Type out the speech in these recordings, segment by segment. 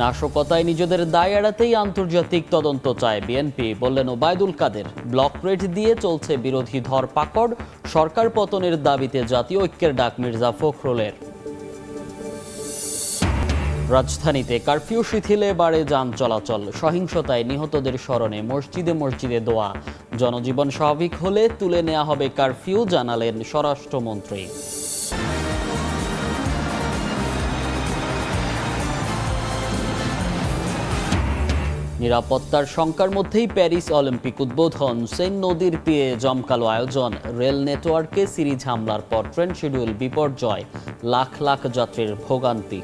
নাশকতায় নিজেদের দায় এড়াতেই আন্তর্জাতিক তদন্ত চায় বিএনপি, বললেন ওবায়দুল কাদের। ব্লক রেট দিয়ে চলছে বিরোধী ধরপাকড়, সরকার পতনের দাবিতে জাতীয় ঐক্যের ডাক মির্জা ফখরুলের। রাজধানীতে কারফিউ শিথিলে বাড়ে যান চলাচল, সহিংসতায় নিহতদের স্মরণে মসজিদে মসজিদে দোয়া। জনজীবন স্বাভাবিক হলে তুলে নেওয়া হবে কারফিউ, জানালেন স্বরাষ্ট্রমন্ত্রী। নিরাপত্তার শঙ্কার মধ্যেই প্যারিস অলিম্পিক উদ্বোধন, সেন নদীর তীরে জমকালো আয়োজন। রেল নেটওয়ার্কে সিরিজ হামলার পর ট্রেন শিডিউল বিপর্যয়, লাখ লাখ যাত্রীর ভোগান্তি।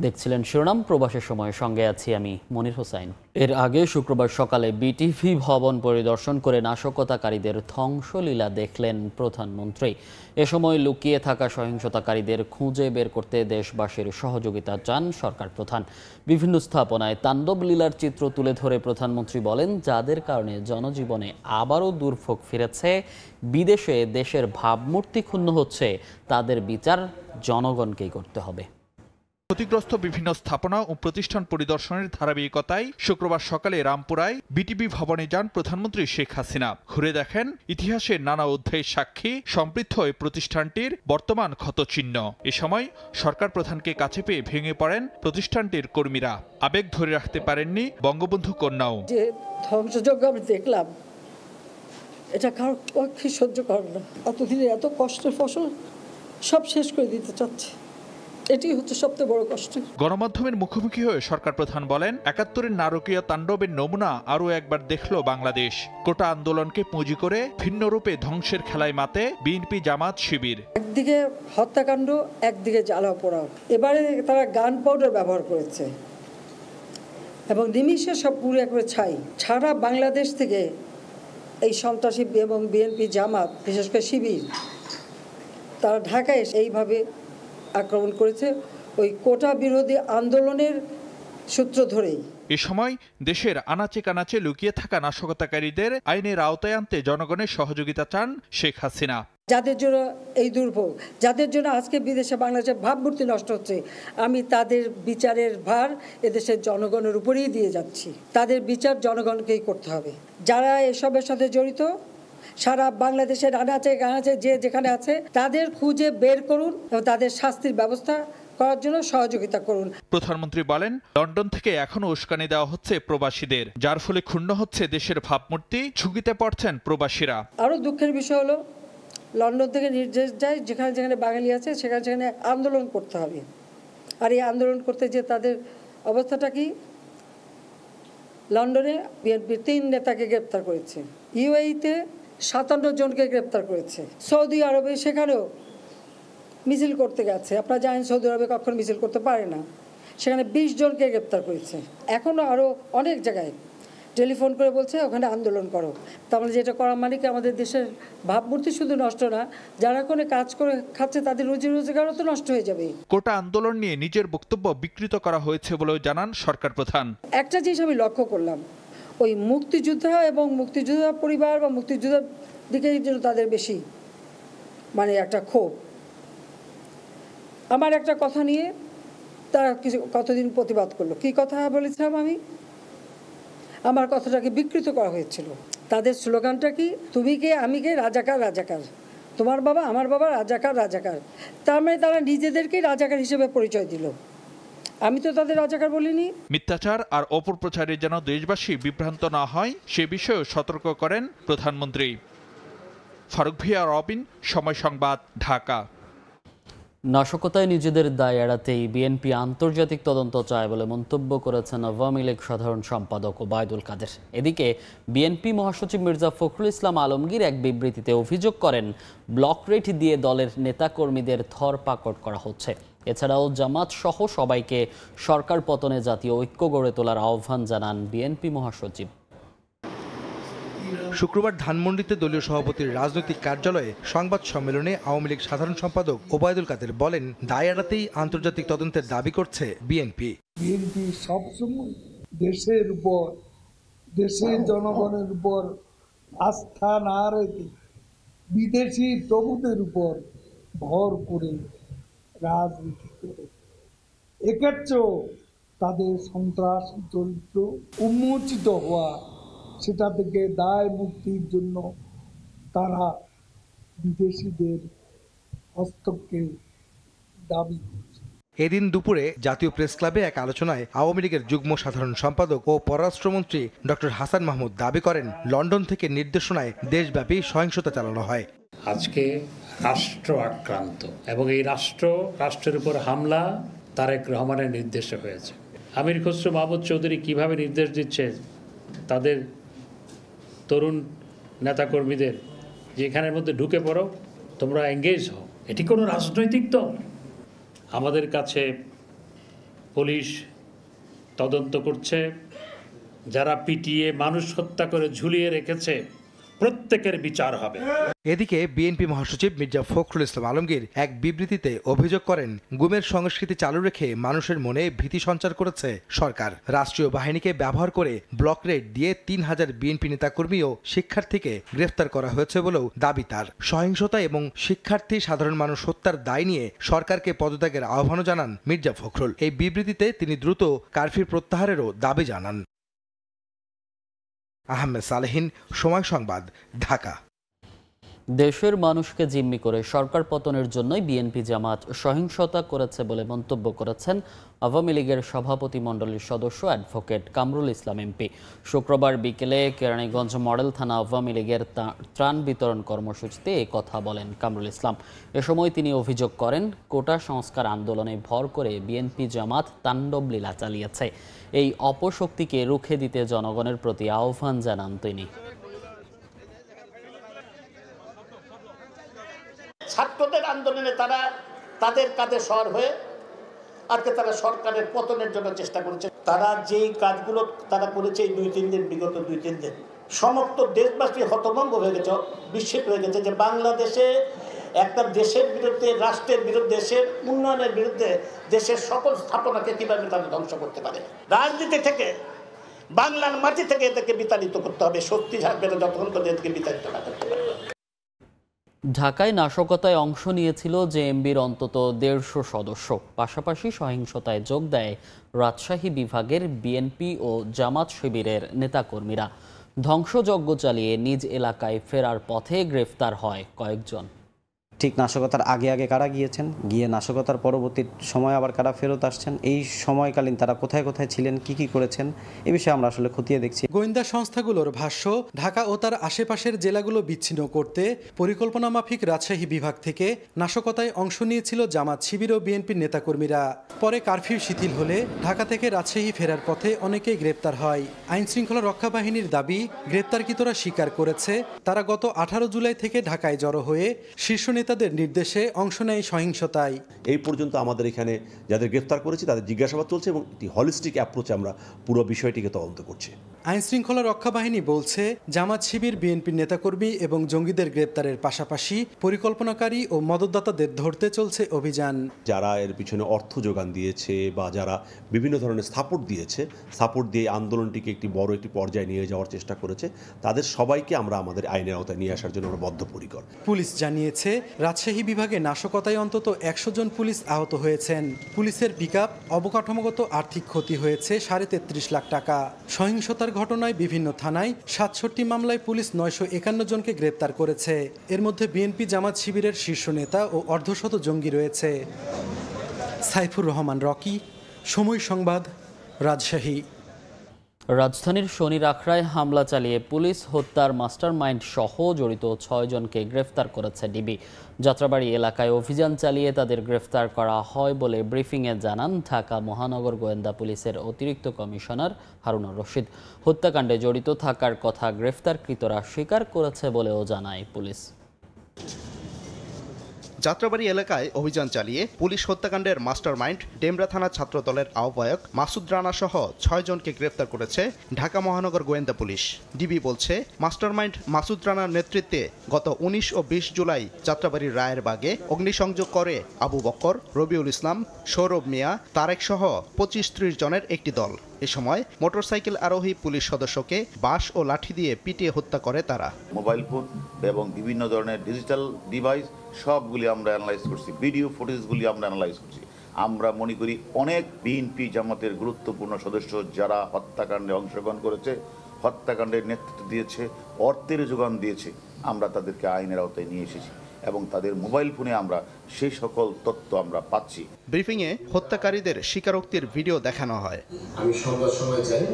দেখছিলেন শিরোনাম, প্রবাসের সময়, সঙ্গে আছি আমি মনির হোসাইন। এর আগে শুক্রবার সকালে বিটিভি ভবন পরিদর্শন করে নাশকতাকারীদের ধ্বংসলীলা দেখলেন প্রধানমন্ত্রী। এ সময় লুকিয়ে থাকা সহিংসতাকারীদের খুঁজে বের করতে দেশবাসীর সহযোগিতা চান সরকার প্রধান। বিভিন্ন স্থাপনায় তাণ্ডব লীলার চিত্র তুলে ধরে প্রধানমন্ত্রী বলেন, যাদের কারণে জনজীবনে আবারও দুর্ভোগ ফিরেছে, বিদেশে দেশের ভাবমূর্তি ক্ষুণ্ণ হচ্ছে, তাদের বিচার জনগণকেই করতে হবে। ক্ষতিগ্রস্ত বিভিন্ন স্থাপনা ও প্রতিষ্ঠান পরিদর্শনের ধারাবাহিকতায় শুক্রবার সকালে রামপুরায় বিটিভি ভবনে যান প্রধানমন্ত্রী শেখ হাসিনা। ঘুরে দেখেন ইতিহাসের নানা অধ্যায়ের সাক্ষী সমৃদ্ধ এই প্রতিষ্ঠানটির বর্তমান ক্ষতচিহ্ন। এ সময় সরকার প্রধানকে কাছে পেয়ে ভেঙে পড়েন প্রতিষ্ঠানটির কর্মীরা। আবেগ ধরে রাখতে পারেননি বঙ্গবন্ধু কন্যাও। যে ধ্বংসযজ্ঞ আমি দেখলাম, এটা কারোর পক্ষে সহ্য করে না। এতদিনে এত কষ্টের ফসল সব শেষ করে দিতে চাচ্ছে, এটাই হচ্ছে সবচেয়ে বড় কষ্ট। গণমাধ্যমের মুখোমুখি হয়ে সরকার প্রধান বলেন, ৭১-এর নারকীয় তাণ্ডবের নমুনা আরও একবার দেখল বাংলাদেশ। কোটা আন্দোলনকে পুঁজি করে ভিন্ন রূপে ধ্বংসের খেলায় মাতে বিএনপি, জামাত, শিবির। একদিকে হত্যাকাণ্ড, একদিকে জ্বালাও পোড়াও। এবারে তারা গান পাউডার ব্যবহার করেছে এবং নিমিষে সব পুড়ে করে ছাই। সারা বাংলাদেশ থেকে এই সন্ত্রাসী এবং বিএনপি, জামাত, বিশেষ করে শিবির, তারা ঢাকায় এইভাবে আক্রমণ করেছে ওই কোটা বিরোধী আন্দোলনের সূত্র ধরেই। এ সময় দেশের আনাচে কানাচে লুকিয়ে থাকা নাশকতাকারীদের আইনের আওতায় আনতে জনগণের সহযোগিতা চান শেখ হাসিনা। যাদের জন্য এই দুর্ভোগ, যাদের জন্য আজকে বিদেশে বাংলাদেশের ভাবমূর্তি নষ্ট হচ্ছে, আমি তাদের বিচারের ভার এদেশের জনগণের উপরেই দিয়ে যাচ্ছি। তাদের বিচার জনগণকেই করতে হবে। যারা এসবের সাথে জড়িত সারা বাংলাদেশের আনাচে কানাচে যে যেখানে আছে, তাদের খুঁজে বের করুন এবং তাদের শাস্তির ব্যবস্থা করার জন্য সহযোগিতা করুন। প্রধানমন্ত্রী বলেন, লন্ডন থেকে এখনো উস্কানি দেওয়া হচ্ছে প্রবাসীদের, যার ফলে ক্ষুণ্ণ হচ্ছে দেশের ভাবমূর্তি, ঝুঁকিতে পড়ছেন প্রবাসীরা। আরও দুঃখের বিষয় হলো, লন্ডন থেকে নির্দেশ যায় যেখানে যেখানে বাঙালি আছে সেখানে সেখানে আন্দোলন করতে হবে। আর এই আন্দোলন করতে যে তাদের অবস্থাটা কি, লন্ডনে বিএনপির ৩ নেতাকে গ্রেপ্তার করেছে, ইউএইতে ৫৭ জনকে গ্রেপ্তার করেছে, সৌদি আরবে সেখানেও মিছিল করতে গেছে। আপনারা জানেন সৌদি আরবে কখনো মিছিল করতে পারে না, সেখানে ২০ জনকে গ্রেপ্তার করেছে। এখনও আরও অনেক জায়গায় টেলিফোন করে বলছে ওখানে আন্দোলন করো। তাহলে যেটা করা মানে কি, আমাদের দেশের ভাবমূর্তি শুধু নষ্ট না, যারা কোনো কাজ করে খাচ্ছে তাদের রুজি রোজগারও তো নষ্ট হয়ে যাবে। কোটা আন্দোলন নিয়ে নিজের বক্তব্য বিকৃত করা হয়েছে বলেও জানান সরকার প্রধান। একটা জিনিস আমি লক্ষ্য করলাম, ওই মুক্তিযোদ্ধা এবং মুক্তিযোদ্ধা পরিবার বা মুক্তিযোদ্ধার দিকে যেন তাদের বেশি মানে একটা ক্ষোভ। আমার একটা কথা নিয়ে তারা কিছু কতদিন প্রতিবাদ করলো। কি কথা বলেছিলাম আমি? আমার কথাটাকে বিকৃত করা হয়েছিল। তাদের স্লোগানটা কি, তুমি কে আমি কে, রাজাকার রাজাকার, তোমার বাবা আমার বাবা, রাজাকার রাজাকার। তার মানে তারা নিজেদেরকেই রাজাকার হিসেবে পরিচয় দিল। আমি তো তাদের রাজাকার বলিনি। মিথ্যাচার আর অপপ্রচারে যেন দেশবাসী বিভ্রান্ত না হয় সে বিষয়েও সতর্ক করেন প্রধানমন্ত্রী। ফারুক ভিয়া, রবিন, সময় সংবাদ, ঢাকা। নাশকতায় নিজেদের দায় এড়াতেই বিএনপি আন্তর্জাতিক তদন্ত চায় বলে মন্তব্য করেছেন আওয়ামী লীগ সাধারণ সম্পাদক ওবায়দুল কাদের। এদিকে বিএনপি মহাসচিব মির্জা ফখরুল ইসলাম আলমগীর এক বিবৃতিতে অভিযোগ করেন, ব্লক রেট দিয়ে দলের নেতাকর্মীদের ধরপাকড় করা হচ্ছে। এছাড়াও জামাত সহ সবাইকে সরকার পতনে জাতীয় ঐক্য গড়ে তোলার আহ্বান জানান বিএনপি মহাসচিব। শুক্রবার ধানমন্ডিতে দলীয় সভাপতির রাজনৈতিক কার্যালয়ে সংবাদ সম্মেলনে আওয়ামী লীগ সাধারণ সম্পাদক ওবায়দুল কাদের বলেন, দায় এড়াতেই আন্তর্জাতিক তদন্তের দাবি করছে বিএনপি। বিএনপি সবসময় দেশের উপর, দেশের জনগণের উপর আস্থা না রেখে বিদেশি প্রভুদের উপর ভর করে রাজনীতি করে, এক্ষেত্রেও তাদের সন্ত্রাস চরিত্র উন্মোচিত হওয়া, সেটা থেকে দায় মুক্তির জন্য তারা বিদেশিদের হস্তক্ষেপ দাবি করছে। এদিন দুপুরে জাতীয় প্রেস ক্লাবে এক আলোচনায় আওয়ামী লীগের যুগ্ম সাধারণ সম্পাদক ও পররাষ্ট্রমন্ত্রী ডক্টর হাসান মাহমুদ দাবি করেন, লন্ডন থেকে নির্দেশনায় দেশব্যাপী সহিংসতা চালানো হয়। আজকে রাষ্ট্র আক্রান্ত এবং এই রাষ্ট্রের উপর হামলা তারেক রহমানের নির্দেশে হয়েছে। আমির খসরু মাহমুদ চৌধুরী কিভাবে নির্দেশ দিচ্ছে তাদের তরুণ নেতাকর্মীদের যে এখানের মধ্যে ঢুকে পড়ো, তোমরা এঙ্গেজ হও। এটি কোনো রাজনৈতিক দল? আমাদের কাছে পুলিশ তদন্ত করছে, যারা পিটিয়ে মানুষ হত্যা করে ঝুলিয়ে রেখেছে প্রত্যেকের বিচার হবে। এদিকে বিএনপি মহাসচিব মির্জা ফখরুল ইসলাম আলমগীর এক বিবৃতিতে অভিযোগ করেন, গুমের সংস্কৃতি চালু রেখে মানুষের মনে ভীতি সঞ্চার করেছে সরকার। রাষ্ট্রীয় বাহিনীকে ব্যবহার করে ব্লক রেড দিয়ে ৩,০০০ বিএনপি নেতাকর্মী ও শিক্ষার্থীকে গ্রেফতার করা হয়েছে বলেও দাবি তার। সহিংসতা এবং শিক্ষার্থী সাধারণ মানুষ হত্যার দায় নিয়ে সরকারকে পদত্যাগের আহ্বানও জানান মির্জা ফখরুল। এই বিবৃতিতে তিনি দ্রুত কারফিউ প্রত্যাহারেরও দাবি জানান। আহমেদ সালেহীন, সময় সংবাদ, ঢাকা। দেশের মানুষকে জিম্মি করে সরকার পতনের জন্যই বিএনপি জামাত সহিংসতা করেছে বলে মন্তব্য করেছেন আওয়ামী লীগের সভাপতিমণ্ডলীর সদস্য অ্যাডভোকেট কামরুল ইসলাম এমপি। শুক্রবার বিকেলে কেরানীগঞ্জ মডেল থানা আওয়ামী লীগের ত্রাণ বিতরণ কর্মসূচিতে এ কথা বলেন কামরুল ইসলাম। এ সময় তিনি অভিযোগ করেন, কোটা সংস্কার আন্দোলনে ভর করে বিএনপি জামাত তাণ্ডব লীলা চালিয়েছে। এই অপশক্তিকে রুখে দিতে জনগণের প্রতি আহ্বান জানান তিনি। ছাত্রদের আন্দোলনে তারা তাদের কাঁধে সর হয়ে আজকে তারা সরকারের পতনের জন্য চেষ্টা করেছে। তারা যেই কাজগুলো তারা করেছে এই বিগত 2-3 দিন সমস্ত দেশবাসী হতভম্ব হয়ে গেছে, বিস্মিত হয়ে গেছে যে বাংলাদেশে একটা দেশের বিরুদ্ধে, রাষ্ট্রের বিরুদ্ধে, দেশের উন্নয়নের বিরুদ্ধে দেশের সকল স্থাপনাকে কিভাবে তারা ধ্বংস করতে পারে। রাজনীতি থেকে, বাংলার মাটি থেকে এদেরকে বিতাড়িত করতে হবে। সত্যি থাকবে না যতক্ষণ করে এদেরকে বিতাড়িত না করতে পারবে। ঢাকায় নাশকতায় অংশ নিয়েছিল জেএমবির অন্তত 150 সদস্য। পাশাপাশি সহিংসতায় যোগ দেয় রাজশাহী বিভাগের বিএনপি ও জামাত শিবিরের নেতাকর্মীরা। ধ্বংসযজ্ঞ চালিয়ে নিজ এলাকায় ফেরার পথে গ্রেফতার হয় কয়েকজন। ঠিক নাশকতার আগে কারা গিয়েছেন, গিয়ে নাশকতার পরবর্তী সময় আবার কারা ফেরত আসছেন, এই সময়কালীন তারা কোথায় কোথায় ছিলেন, কি করেছেন, এ বিষয়ে আমরা আসলে খতিয়ে দেখছি। গোয়েন্দা সংস্থাগুলোর ভাষ্য, ঢাকা ও তার আশেপাশের জেলাগুলো বিচ্ছিন্ন করতে পরিকল্পনা মাফিক রাজশাহী বিভাগ থেকে নাশকতায় অংশ নিয়েছিল জামাত শিবির ও বিএনপির নেতাকর্মীরা। পরে কারফিউ শিথিল হলে ঢাকা থেকে রাজশাহী ফেরার পথে অনেকেই গ্রেপ্তার হয়। আইন শৃঙ্খলা রক্ষা বাহিনীর দাবি, গ্রেপ্তারকৃতরা স্বীকার করেছে তারা গত 18 জুলাই থেকে ঢাকায় জড়ো হয়ে শীর্ষ নেতাদের নির্দেশে অংশ নেয় সহিংসতায়। এই পর্যন্ত আমাদের এখানে যাদের গ্রেফতার করেছি তাদের জিজ্ঞাসাবাদ চলছে এবং একটি হলিস্টিক অ্যাপ্রোচে আমরা পুরো বিষয়টিকে তদন্ত করছি। আইন শৃঙ্খলা রক্ষা বাহিনী বলছে, জামাত শিবির বিএনপির নেতাকর্মী এবং জঙ্গিদের গ্রেপ্তারের পাশাপাশি পরিকল্পনাকারী ও মদতদাতাদের ধরতে চলছে অভিযান। যারা এর পিছনে অর্থ যোগান দিয়েছে বা যারা বিভিন্ন ধরনের সাপোর্ট দিয়েছে, সাপোর্ট দিয়ে আন্দোলনটিকে একটি বড় একটি পর্যায়ে নিয়ে যাওয়ার চেষ্টা করেছে, তাদের সবাইকে আমরা আমাদের আইনের আওতায় নিয়ে আসার জন্য আমরা বদ্ধপরিকর। পুলিশ জানিয়েছে, রাজশাহী বিভাগে নাশকতায় অন্তত 100 জন পুলিশ আহত হয়েছেন। পুলিশের পিকআপ, অবকাঠামোগত আর্থিক ক্ষতি হয়েছে 33.5 লাখ টাকা। সহিংসতার ঘটনায় বিভিন্ন থানায় 67 মামলায় পুলিশ 951 জনকে গ্রেপ্তার করেছে। এর মধ্যে বিএনপি জামাত শিবিরের শীর্ষ নেতা ও অর্ধশত জঙ্গি রয়েছে। সাইফুর রহমান রকি, সময় সংবাদ, রাজশাহী। রাজধানীর শনির আখড়ায় হামলা চালিয়ে পুলিশ হত্যার মাস্টারমাইন্ড সহ জড়িত 6 জনকে গ্রেফতার করেছে ডিবি। যাত্রাবাড়ি এলাকায় অভিযান চালিয়ে তাদের গ্রেফতার করা হয় বলে ব্রিফিংয়ে জানান ঢাকা মহানগর গোয়েন্দা পুলিশের অতিরিক্ত কমিশনার হারুনুর রশিদ। হত্যাকাণ্ডে জড়িত থাকার কথা গ্রেফতারকৃতরা স্বীকার করেছে বলেও জানায় পুলিশ। যাত্রাবাড়ি এলাকায় অভিযান চালিয়ে পুলিশ হত্যাকাণ্ডের মাস্টারমাইন্ড ডেমরা থানা ছাত্রদলের আহ্বায়ক মাসুদ রানা সহ 6 জনকে গ্রেফতার করেছে ঢাকা মহানগর গোয়েন্দা পুলিশ। ডিবি বলছে, মাস্টারমাইন্ড মাসুদ রানার নেতৃত্বে গত 19 ও 20 জুলাই যাত্রাবাড়ির রায়ের বাগে অগ্নিসংযোগ করে আবু বক্কর, রবিউল ইসলাম, সৌরভ মিয়া, তারেক সহ 25-30 জনের একটি দল। এ সময় মোটরসাইকেল আরোহী পুলিশ সদস্যকে বাঁশ ও লাঠি দিয়ে পিটিয়ে হত্যা করে তারা। মোবাইল ফোন এবং বিভিন্ন ধরনের ডিজিটাল ডিভাইস সবগুলি আমরা অ্যানালাইজ করছি, ভিডিও ফুটেজগুলি আমরা অ্যানালাইজ করছি। আমরা মনে করি অনেক বিএনপি জামাতের গুরুত্বপূর্ণ সদস্য যারা হত্যাকাণ্ডে অংশগ্রহণ করেছে, হত্যাকাণ্ডের নেতৃত্ব দিয়েছে, অর্থের যোগান দিয়েছে, আমরা তাদেরকে আইনের আওতায় নিয়ে এসেছি এবং তাদের মোবাইল ফোনে আমরা সেই সকল তথ্য আমরা পাচ্ছি। ব্রিফিংয়ে হত্যাকারীদের স্বীকারোক্তির ভিডিও দেখানো হয়। আমি সন্ধ্যার সময় যাই,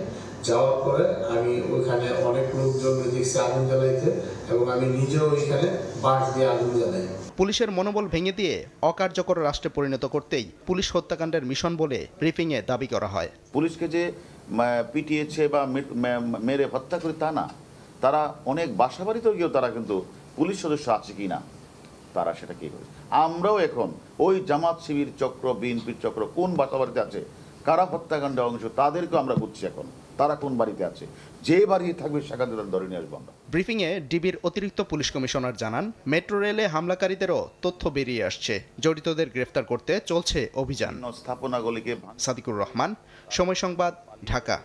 যাওয়ার পরে আমি ওইখানে অনেক লোকজন দেখছি আগুন জ্বালাইতে এবং আমি নিজেও ওইখানে বাঁশ দিয়ে আগুন জ্বালাই। পুলিশের মনোবল ভেঙে দিয়ে অকার্যকর রাষ্ট্রে পরিণত করতেই পুলিশ হত্যাকাণ্ডের মিশন বলে ব্রিফিংয়ে দাবি করা হয়। পুলিশকে যে পিটিয়েছে বা মেরে হত্যা করে তা না, তারা অনেক বাসাবাড়িতেও গিয়েও তারা কিন্তু পুলিশ সদস্য আছে কি না তারা সেটা কি করে। আমরাও এখন ওই জামাত শিবির চক্র, বিএনপির চক্র কোন বাসাবাড়িতে আছে, কারা হত্যাকাণ্ডে অংশ, তাদেরকেও আমরা বুঝছি এখন তারা কোন বাড়িতে আছে, যে বাড়ি থাকবে সেখানে তাদের ধরে নিয়ে আসবো আমরা। ব্রিফিংয়ে ডিবির অতিরিক্ত পুলিশ কমিশনার জানান, মেট্রো রেলে হামলাকারীদেরও তথ্য বেরিয়ে আসছে, জড়িতদের গ্রেফতার করতে চলছে অভিযান। স্থাপনাগুলিকে সাদিকুর রহমান, সময় সংবাদ, ঢাকা।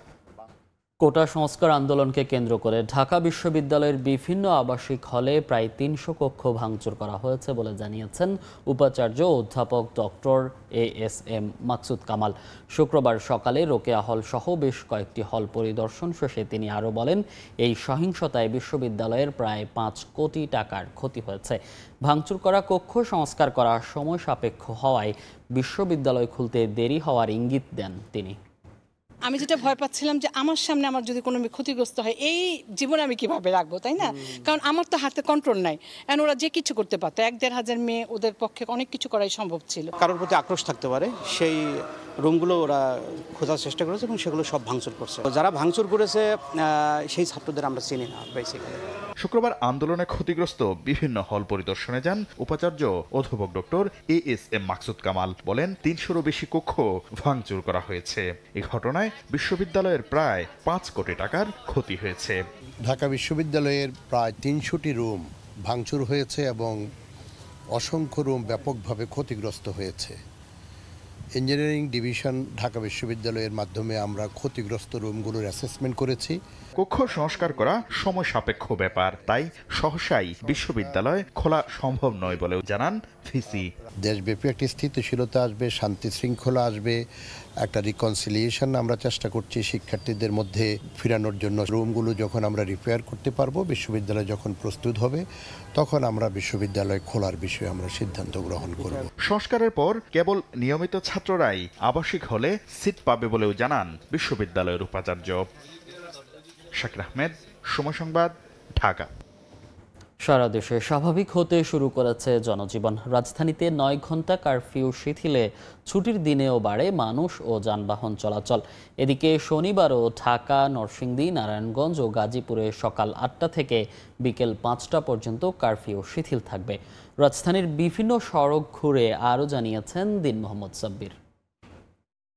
কোটা সংস্কার আন্দোলনকে কেন্দ্র করে ঢাকা বিশ্ববিদ্যালয়ের বিভিন্ন আবাসিক হলে প্রায় ৩০০ কক্ষ ভাঙচুর করা হয়েছে বলে জানিয়েছেন উপাচার্য অধ্যাপক ডক্টর ASM মাকসুদ কামাল। শুক্রবার সকালে রোকেয়া হল সহ বেশ কয়েকটি হল পরিদর্শন শেষে তিনি আরও বলেন, এই সহিংসতায় বিশ্ববিদ্যালয়ের প্রায় ৫ কোটি টাকার ক্ষতি হয়েছে। ভাঙচুর করা কক্ষ সংস্কার করা সময় সাপেক্ষ হওয়ায় বিশ্ববিদ্যালয় খুলতে দেরি হওয়ার ইঙ্গিত দেন তিনি। আমি যেটা ভয় পাচ্ছিলাম যে আমার সামনে আমার যদি কোনো ক্ষতিগ্রস্ত হয়, এই জীবনে আমি কিভাবে রাখবো, তাই না? কারণ আমার তো হাতে কন্ট্রোল নাই। এখন ওরা যে কিছু করতে পারতো, ১-১.৫ হাজার মেয়ে, ওদের পক্ষে অনেক কিছু করাই সম্ভব ছিল। কারোর প্রতি আক্রোশ থাকতে পারে, সেই রুমগুলো ওরা খোঁজার চেষ্টা করেছে এবং সেগুলো সব ভাঙচুর করছে। যারা ভাঙচুর করেছে সেই ছাত্রদের আমরা চিনি না বেসিক্যালি। শুক্রবার আন্দোলনে ক্ষতিগ্রস্ত বিভিন্ন হল পরিদর্শনে যান উপাচার্য অধ্যাপক ডক্টর ASM মাকসুদ কামাল। বলেন, ৩০০-রও বেশি কক্ষ ভাঙচুর করা হয়েছে। এই ঘটনায় বিশ্ববিদ্যালয়ের প্রায় ৫ কোটি টাকার ক্ষতি হয়েছে। ঢাকা বিশ্ববিদ্যালয়ের প্রায় ৩০০টি রুম ভাঙচুর হয়েছে এবং অসংখ্য রুম ব্যাপকভাবে ক্ষতিগ্রস্ত হয়েছে। ইঞ্জিনিয়ারিং ডিভিশন ঢাকা বিশ্ববিদ্যালয়ের মাধ্যমে আমরা ক্ষতিগ্রস্ত রুমগুলোর অ্যাসেসমেন্ট করেছি। কক্ষ সংস্কার করা সময় সাপেক্ষ ব্যাপার, তাই সহসাই বিশ্ববিদ্যালয় খোলা সম্ভব নয় বলেও জানান ভিসি। দেশব্যাপী একটি স্থিতিশীলতা আসবে, শান্তি শৃঙ্খলা আসবে, একটা রিকনসিলিয়েশন আমরা চেষ্টা করছি শিক্ষার্থীদের মধ্যে ফিরানোর জন্য। রুমগুলো যখন আমরা রিপেয়ার করতে পারবো, বিশ্ববিদ্যালয় যখন প্রস্তুত হবে, তখন আমরা বিশ্ববিদ্যালয় খোলার বিষয়ে আমরা সিদ্ধান্ত গ্রহণ করব। সংস্কারের পর কেবল নিয়মিত ছাত্ররাই আবাসিক হলে সিট পাবে বলেও জানান বিশ্ববিদ্যালয়ের উপাচার্য। শাকির আহমেদ, সময় সংবাদ, ঢাকা। সারা দেশে স্বাভাবিক হতে শুরু করেছে জনজীবন। রাজধানীতে ৯ ঘন্টা কারফিউ শিথিলে ছুটির দিনেও বাড়ে মানুষ ও যানবাহন চলাচল। এদিকে শনিবারও ঢাকা, নরসিংদী, নারায়ণগঞ্জ ও গাজীপুরে সকাল ৮টা থেকে বিকেল ৫টা পর্যন্ত কারফিউ শিথিল থাকবে। রাজধানীর বিভিন্ন সড়ক ঘুরে আরও জানিয়েছেন দিন মোহাম্মদ সাব্বির।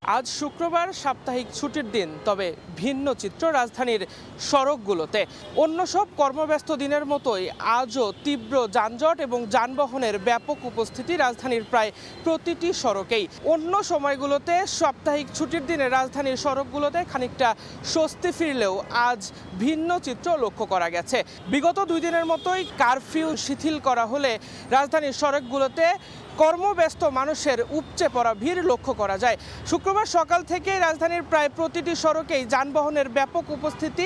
আজ শুক্রবার সাপ্তাহিক ছুটির দিন, তবে ভিন্ন চিত্র রাজধানীর সড়কগুলোতে। অন্য সব কর্মব্যস্ত দিনের মতোই আজও তীব্র যানজট এবং যানবাহনের ব্যাপক উপস্থিতি রাজধানীর প্রায় প্রতিটি সড়কেই। অন্য সময়গুলোতে সাপ্তাহিক ছুটির দিনে রাজধানীর সড়কগুলোতে খানিকটা স্বস্তি ফিরলেও আজ ভিন্ন চিত্র লক্ষ্য করা গেছে। বিগত 2 দিনের মতোই কারফিউ শিথিল করা হলে রাজধানীর সড়কগুলোতে কর্মব্যস্ত মানুষের উপচে পড়া ভিড় লক্ষ্য করা যায়। শুক্রবার সকাল থেকেই রাজধানীর প্রায় প্রতিটি সড়কেই যানবাহনের ব্যাপক উপস্থিতি,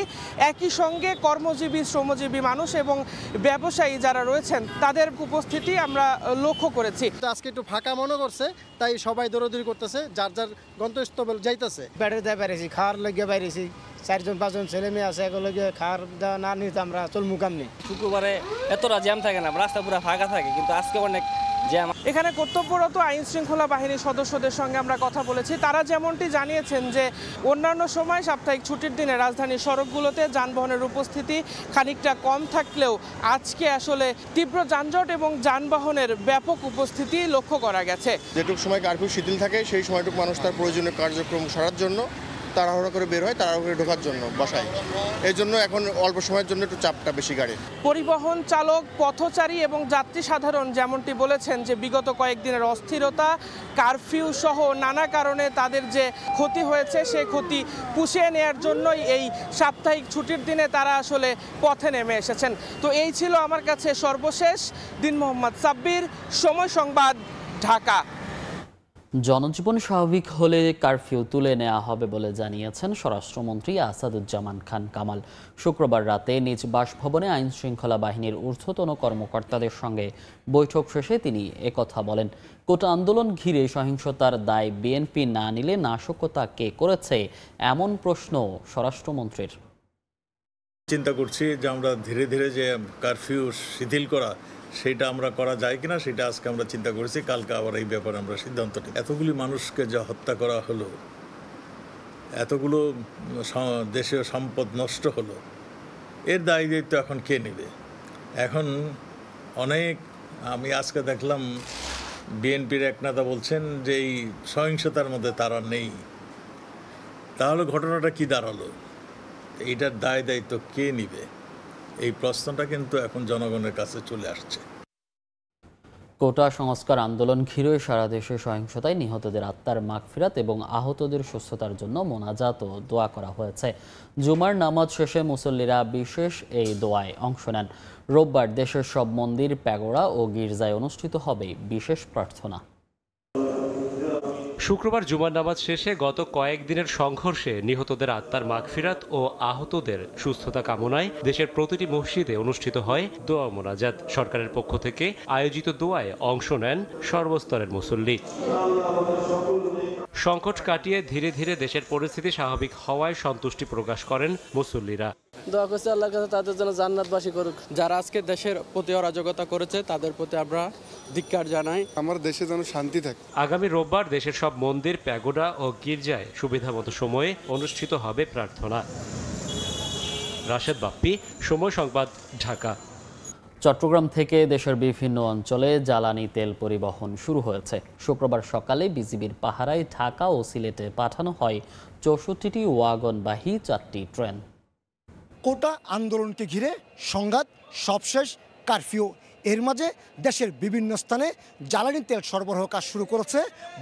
একই সঙ্গে কর্মজীবী, শ্রমজীবী মানুষ এবং ব্যবসায়ী যারা রয়েছেন তাদের উপস্থিতি আমরা লক্ষ্য করেছি। আজকে একটু ফাঁকা মনে করছে, তাই সবাই দৌড়াদৌড়ি করতেছে, যার যার গন্তব্যস্থলে যাইতেছে। ব্যাটারি দিয়ে বেড়েছি, খাওয়ার লেগে বাইরেছি, 4-5 ছেলে মেয়ে আছে, এগুলো খাওয়ার না নিতে আমরা চলমু কামনি। শুক্রবারে এতটা জ্যাম থাকে না, রাস্তা পুরো ফাঁকা থাকে, কিন্তু আজকে অনেক জ্যাম। এখানে কর্তব্যরত আইন শৃঙ্খলা বাহিনীর সদস্যদের সঙ্গে আমরা কথা বলেছি। তারা যেমনটি জানিয়েছেন যে অন্যান্য সময় সাপ্তাহিক ছুটির দিনে রাজধানীর সড়কগুলোতে যানবাহনের উপস্থিতি খানিকটা কম থাকলেও আজকে আসলে তীব্র যানজট এবং যানবাহনের ব্যাপক উপস্থিতি লক্ষ্য করা গেছে। যেটুকু সময় কারফিউ শিথিল থাকে সেই সময়টুকু মানুষ তার প্রয়োজনীয় কার্যক্রম সারার জন্য তাড়াহুড়ো করে বের হয়, তাড়াহুড়ো করে ঢোকার জন্য বাসায়। এই জন্য এখন অল্প সময়ের জন্য একটু চাপটা বেশি গাড়ির। পরিবহন চালক, পথচারী এবং যাত্রী সাধারণ যেমনটি বলেছেন যে বিগত কয়েকদিনের অস্থিরতা, কারফিউ সহ নানা কারণে তাদের যে ক্ষতি হয়েছে সেই ক্ষতি পুষিয়ে নেওয়ার জন্যই এই সাপ্তাহিক ছুটির দিনে তারা আসলে পথে নেমে এসেছেন। তো এই ছিল আমার কাছে সর্বশেষ। দিন মোহাম্মদ সাব্বির, সময় সংবাদ, ঢাকা। জনজীবন স্বাভাবিক হলে কারফিউ তুলে নেওয়া হবে বলে জানিয়েছেন স্বরাষ্ট্রমন্ত্রী আসাদুজ্জামান খান কামাল। শুক্রবার রাতে নিজ বাসভবনে আইন শৃঙ্খলা বাহিনীর ঊর্ধ্বতন কর্মকর্তাদের সঙ্গে বৈঠক শেষে তিনি একথা বলেন। কোটা আন্দোলন ঘিরে সহিংসতার দায় বিএনপি না নিলে নাশকতা কে করেছে, এমন প্রশ্ন স্বরাষ্ট্রমন্ত্রীর। চিন্তা করছি যে আমরা ধীরে ধীরে যে কারফিউ শিথিল করা, সেটা আমরা করা যায় কিনা, সেটা আজকে আমরা চিন্তা করেছি। কালকে আবার এই ব্যাপারে আমরা সিদ্ধান্ত নিই। এতগুলি মানুষকে যা হত্যা করা হলো, এতগুলো দেশীয় সম্পদ নষ্ট হলো, এর দায় দায়িত্ব এখন কে নেবে? এখন আমি আজকে দেখলাম বিএনপির এক নেতা বলছেন যে এই সহিংসতার মধ্যে তারা নেই। তাহলে ঘটনাটা কি দাঁড়ালো? এইটার দায় দায়িত্ব কে নিবে? এই প্রশ্নটা কিন্তু এখন জনগণের কাছে চলে আসছে। কোটা সংস্কার আন্দোলন ঘিরে সারা দেশে সহিংসতায় নিহতদের আত্মার মাগফিরাত এবং আহতদের সুস্থতার জন্য মোনাজাত ও দোয়া করা হয়েছে। জুমার নামাজ শেষে মুসল্লিরা বিশেষ এই দোয়ায় অংশ নেন। রোববার দেশের সব মন্দির, প্যাগোড়া ও গির্জায় অনুষ্ঠিত হবে বিশেষ প্রার্থনা। শুক্রবার জুমার নামাজ শেষে গত কয়েকদিনের সংঘর্ষে নিহতদের আত্মার মাগফিরাত ও আহতদের সুস্থতা কামনায় দেশের প্রতিটি মসজিদে অনুষ্ঠিত হয় দোয়া মোনাজাত। সরকারের পক্ষ থেকে আয়োজিত দোয়ায় অংশ নেন সর্বস্তরের মুসল্লি। সংকট কাটিয়ে ধীরে ধীরে দেশের পরিস্থিতি স্বাভাবিক হওয়ায় সন্তুষ্টি প্রকাশ করেন মুসল্লিরা। দোয়া করছি আল্লাহর কাছে তাদের জন্য জান্নাতবাসী করুক। যারা আজকে দেশের প্রতি অরাজকতা করেছে তাদের প্রতি আমরা ধিক্কার জানাই। আমার দেশে যেন শান্তি থাকে। আগামী রোববার দেশের সব মন্দির, প্যাগোডা ও গির্জায় সুবিধামতো সময়ে অনুষ্ঠিত হবে প্রার্থনা। রাশেদ বাপ্পি, সময় সংবাদ, ঢাকা। চট্টগ্রাম থেকে দেশের বিভিন্ন অঞ্চলে জ্বালানি তেল পরিবহন শুরু হয়েছে। শুক্রবার সকালে বিজিবির পাহারায় ঢাকা ও সিলেটে পাঠানো হয় 64টি ওয়াগনবাহী 4টি ট্রেন। কোটা আন্দোলনকে ঘিরে সংঘাত, সবশেষ কারফিউ, এর মাঝে দেশের বিভিন্ন স্থানে জ্বালানি তেল সরবরাহ কাজ শুরু করেছে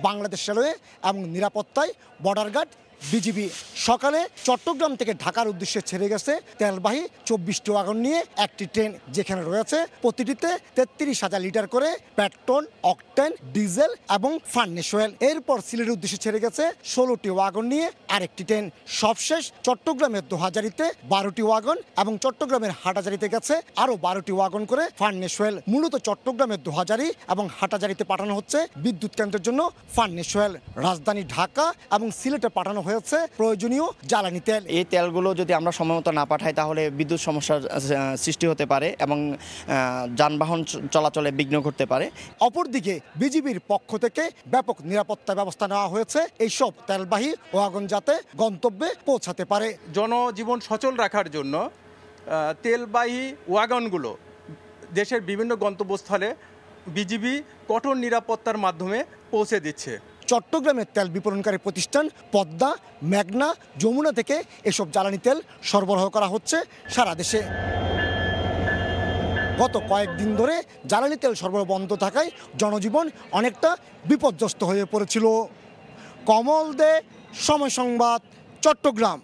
বাংলাদেশ রেলওয়ে এবং নিরাপত্তায় বর্ডার গার্ড বিজিবি। সকালে চট্টগ্রাম থেকে ঢাকার উদ্দেশ্যে ছেড়ে গেছে তেলবাহী 24টি ওয়াগন নিয়ে একটি ট্রেন, যেখানে রয়েছে প্রতিটিতে 33,000 লিটার করে পেট্রোল, অকটেন, ডিজেল এবং ফার্নেস অয়েল। এরপর সিলেটের উদ্দেশ্যে ছেড়ে গেছে 16টি ওয়াগন নিয়ে আরেকটি ট্রেন। সবশেষ চট্টগ্রামের দোহাজারিতে 12টি ওয়াগন এবং চট্টগ্রামের হাটাজারিতে গেছে আরও 12টি ওয়াগন করে ফার্নেস অয়েল। মূলত চট্টগ্রামের দোহাজারি এবং হাটাজারিতে পাঠানো হচ্ছে বিদ্যুৎ কেন্দ্রের জন্য ফার্নেস অয়েল। রাজধানী ঢাকা এবং সিলেটে পাঠানো হয়েছে প্রয়োজনীয় জ্বালানি তেল। এই তেলগুলো যদি আমরা সময়মতো না পাঠাই তাহলে বিদ্যুৎ সমস্যার সৃষ্টি হতে পারে এবং যানবাহন চলাচলে বিঘ্ন ঘটতে পারে। অপরদিকে বিজিবির পক্ষ থেকে ব্যাপক নিরাপত্তা ব্যবস্থা নেওয়া হয়েছে এইসব তেলবাহী ওয়াগন যাতে গন্তব্যে পৌঁছাতে পারে। জনজীবন সচল রাখার জন্য তেলবাহী ওয়াগনগুলো দেশের বিভিন্ন গন্তব্যস্থলে বিজিবি কঠোর নিরাপত্তার মাধ্যমে পৌঁছে দিচ্ছে। চট্টগ্রামের তেল বিপণনকারী প্রতিষ্ঠান পদ্মা, মেঘনা, যমুনা থেকে এসব জ্বালানি তেল সরবরাহ করা হচ্ছে সারা দেশে। গত কয়েকদিন ধরে জ্বালানি তেল সরবরাহ বন্ধ থাকায় জনজীবন অনেকটা বিপর্যস্ত হয়ে পড়েছিল। কমল দে, সময় সংবাদ, চট্টগ্রাম।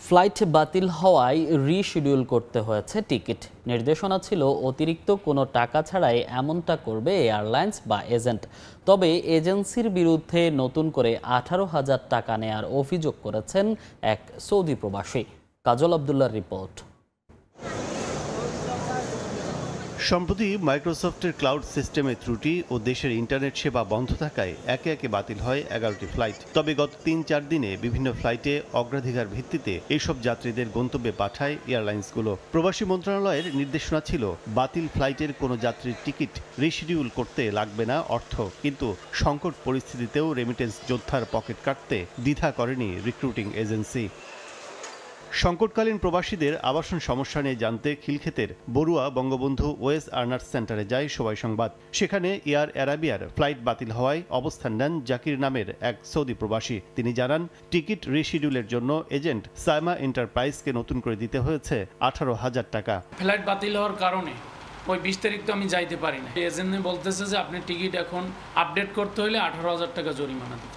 ফ্লাইট বাতিল হওয়ায় রিশিডিউল করতে হয়েছে টিকিট। নির্দেশনা ছিল অতিরিক্ত কোনো টাকা ছাড়াই এমনটা করবে এয়ারলাইন্স বা এজেন্ট। তবে এজেন্সির বিরুদ্ধে নতুন করে 18,000 টাকা নেয়ার অভিযোগ করেছেন এক সৌদি প্রবাসী। কাজল আব্দুল্লাহর রিপোর্ট। সম্প্রতি মাইক্রোসফটের ক্লাউড সিস্টেমে ত্রুটি ও দেশের ইন্টারনেট সেবা বন্ধ থাকায় একে একে বাতিল হয় 11টি ফ্লাইট। তবে গত 3-4 দিনে বিভিন্ন ফ্লাইটে অগ্রাধিকার ভিত্তিতে এইসব যাত্রীদের গন্তব্যে পাঠায় এয়ারলাইন্সগুলো। প্রবাসী মন্ত্রণালয়ের নির্দেশনা ছিল বাতিল ফ্লাইটের কোনো যাত্রীর টিকিট রিশিডিউল করতে লাগবে না অর্থ। কিন্তু সংকট পরিস্থিতিতেও রেমিটেন্স যোদ্ধার পকেট কাটতে দ্বিধা করেনি রিক্রুটিং এজেন্সি। সংকটকালীন প্রবাসীদের আবাসন সমস্যা নিয়ে জানতে খিলক্ষেতের বড়ুয়া বঙ্গবন্ধু ওয়েস আর্নার্স সেন্টারে যায় সবাই সংবাদ। সেখানে এয়ার অ্যারাবিয়ার ফ্লাইট বাতিল হওয়ায় অবস্থান নেন জাকির নামের এক সৌদি প্রবাসী। তিনি জানান, টিকিট রিশিডিউলের জন্য এজেন্ট সাইমা এন্টারপ্রাইজকে নতুন করে দিতে হয়েছে 18,000 টাকা। ফ্লাইট বাতিল হওয়ার কারণে ওই 20 তারিখ তো আমি যাইতে পারি না। এজেন্ট বলতেছে যে আপনি টিকিট এখন আপডেট করতে হলে 18,000 টাকা জরিমানা দিতে।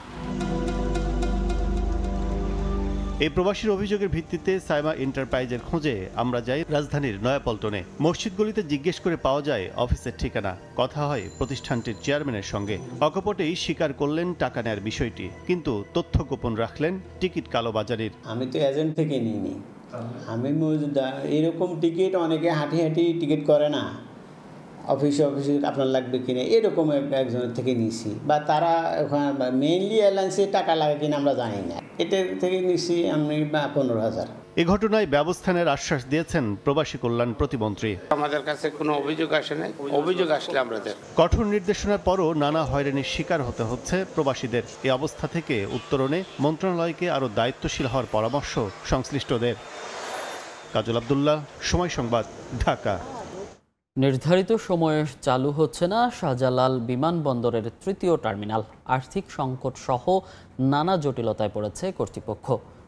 এই প্রবাসীর অভিযোগের ভিত্তিতে সাইমা এন্টারপ্রাইজের খোঁজে আমরা যাই রাজধানীর নয়াপল্টনে। মসজিদগুলিতে জিজ্ঞেস করে পাওয়া যায় অফিসের ঠিকানা। কথা হয় প্রতিষ্ঠানটির চেয়ারম্যানের সঙ্গে। অকপটেই স্বীকার করলেন টাকা নেয়ার বিষয়টি, কিন্তু তথ্য গোপন রাখলেন টিকিট কালোবাজারির। আমি তো এজেন্ট থেকে নিইনি, আমি এরকম টিকিট অনেকে হাঁটি হাঁটি টিকিট করে না, অফিসে আপনার লাগবে কিনা এরকম একজনের থেকে নিছি, বা তারা ওখানে মেইনলি এয়ারলাইন্সে টাকা লাগে কিনা আমরা জানি না, এটার থেকে নিছি আমি 15,000। এ ঘটনায় ব্যবস্থা নেওয়ার আশ্বাস দিয়েছেন প্রবাসী কল্যাণ প্রতিমন্ত্রী। আমাদের কাছে কোনো অভিযোগ আসে নাই, অভিযোগ আসলে আমরা দেখব। কঠোর নির্দেশনার পরও নানা হয়রানির শিকার হতে হচ্ছে প্রবাসীদের। এই অবস্থা থেকে উত্তরণে মন্ত্রণালয়কে আরও দায়িত্বশীল হওয়ার পরামর্শ সংশ্লিষ্টদের। কাজল আব্দুল্লাহ, সময় সংবাদ, ঢাকা। নির্ধারিত সময়ে চালু হচ্ছে না শাহজালাল বিমানবন্দরের তৃতীয় টার্মিনাল। আর্থিক সংকট সহ নানা জটিলতায় পড়েছে কর্তৃপক্ষ।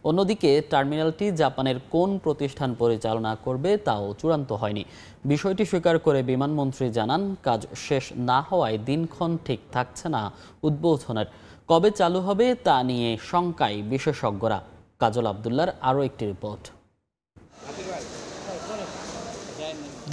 অন্যদিকে টার্মিনালটি জাপানের কোন প্রতিষ্ঠান পরিচালনা করবে তাও চূড়ান্ত হয়নি। বিষয়টি স্বীকার করে বিমানমন্ত্রী জানান, কাজ শেষ না হওয়ায় দিনক্ষণ ঠিক থাকছে না উদ্বোধনের। কবে চালু হবে তা নিয়ে শঙ্কায় বিশেষজ্ঞরা। কাজল আব্দুল্লাহর আরও একটি রিপোর্ট।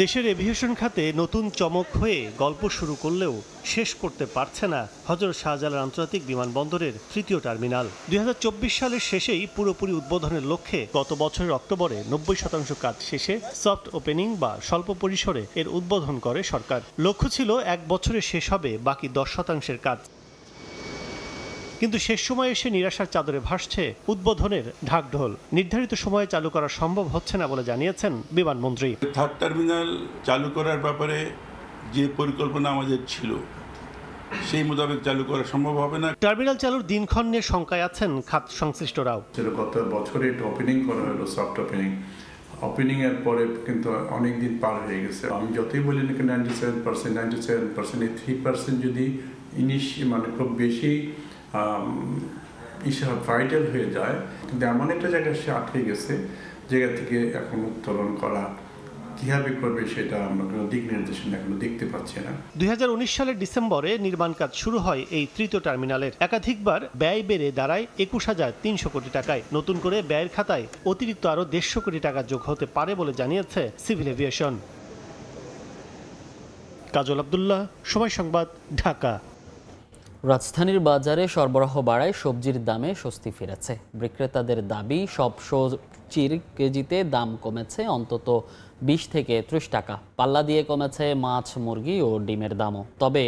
দেশের এভিয়েশন খাতে নতুন চমক হয়ে গল্প শুরু করলেও শেষ করতে পারছে না হযরত শাহজালাল আন্তর্জাতিক বিমানবন্দরের তৃতীয় টার্মিনাল। 2024 সালের শেষেই পুরোপুরি উদ্বোধনের লক্ষ্যে গত বছরের অক্টোবরে 90% কাজ শেষে সফট ওপেনিং বা স্বল্প পরিসরে এর উদ্বোধন করে সরকার। লক্ষ্য ছিল 1 বছরে শেষ হবে বাকি 10% কাজ। কিন্তু শেষ সময়ে এসে নিরাশার চাদরে ভাসছে উদ্বোধনের ঢাকঢোল। নির্ধারিত সময়ে চালু করা সম্ভব হচ্ছে না বলে জানিয়েছেন বিমানমন্ত্রী। থার্ড টার্মিনাল চালু করার ব্যাপারে যে পরিকল্পনা আমাদের ছিল সেই মোতাবেক চালু করা সম্ভব হবে না। টার্মিনাল চালুর দিনক্ষণ নিয়ে শঙ্কায় আছেন খাত সংশ্লিষ্টরাও। গত বছরে এটা ওপেনিং করা হলো, সফট ওপেনিং এর পরে কিন্তু অনেক দিন পার হয়ে গেছে। আমি যতই বলি নাকি 97% এই 3% যদি মানে খুব বেশি ভাইটাল হয়ে যায়, কিন্তু এমন একটা জায়গায় সে আটকে গেছে, জায়গা থেকে এখন উত্তোলন করা কিভাবে করবে সেটা আমরা কোনো দিক নির্দেশনা এখনো দেখতে পাচ্ছি না। 2019 সালের ডিসেম্বরে নির্মাণ কাজ শুরু হয় এই তৃতীয় টার্মিনালের। একাধিকবার ব্যয় বেড়ে দাঁড়ায় 21,300 কোটি টাকায়। নতুন করে ব্যয়ের খাতায় অতিরিক্ত আরও 150 কোটি টাকা যোগ হতে পারে বলে জানিয়েছে সিভিল এভিয়েশন। কাজল আব্দুল্লাহ, সময় সংবাদ, ঢাকা। রাজধানীর বাজারে সরবরাহ বাড়ায় সবজির দামে স্বস্তি ফিরেছে। বিক্রেতাদের দাবি, সব সবজির কেজিতে দাম কমেছে অন্তত 20 থেকে 30 টাকা। পাল্লা দিয়ে কমেছে মাছ, মুরগি ও ডিমের দামও। তবে